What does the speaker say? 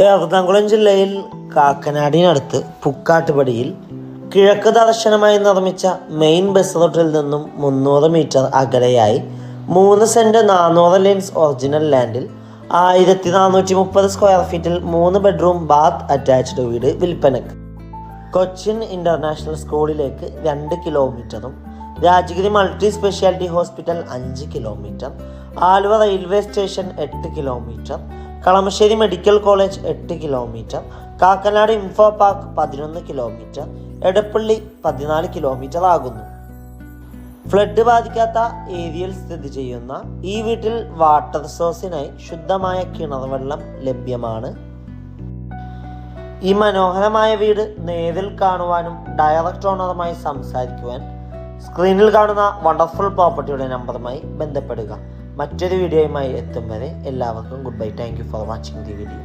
എറണാകുളം ജില്ലയിൽ കാക്കനാടിനടുത്ത് പുക്കാട്ടുപടിയിൽ കിഴക്ക് ദർശനമായി നിർമ്മിച്ച മെയിൻ ബസ് റൂട്ടിൽ നിന്നും 300 മീറ്റർ അകലെയായി 3 സെന്റ് 400 ലെൻസ് ഒറിജിനൽ ലാൻഡിൽ 1430 സ്ക്വയർ ഫീറ്റിൽ 3 ബെഡ്റൂം ബാത്ത് അറ്റാച്ച്ഡ് വീട് വിൽപ്പനക്ക്. കൊച്ചിൻ ഇന്റർനാഷണൽ സ്കൂളിലേക്ക് 2 കിലോമീറ്ററും Rajagiri multi speciality hospital 5 kilometre, Aluva railway station 8 kilometre, Kalamassery medical college 8 kilometre, Kakkanad info park 11 kilometre, Edappally 14 kilometre ആകുന്നു. ഫ്ലഡ് ബാധിക്കാത്ത ഏരിയയിൽ സ്ഥിതി ചെയ്യുന്ന ഈ വീട്ടിൽ വാട്ടർ സോഴ്സിനായി ശുദ്ധമായ കിണർ വെള്ളം ലഭ്യമാണ്. ഈ മനോഹരമായ വീട് നേരിൽ കാണുവാനും ഡയറക്റ്റ് ഓണറുമായി സംസാരിക്കുവാൻ സ്ക്രീനിൽ കാണുന്ന വണ്ടർഫുൾ പ്രോപ്പർട്ടിയുടെ നമ്പറുമായി ബന്ധപ്പെടുക. മറ്റൊരു വീഡിയോയുമായി എത്തും വരെ എല്ലാവർക്കും good bye. Thank you for watching the video.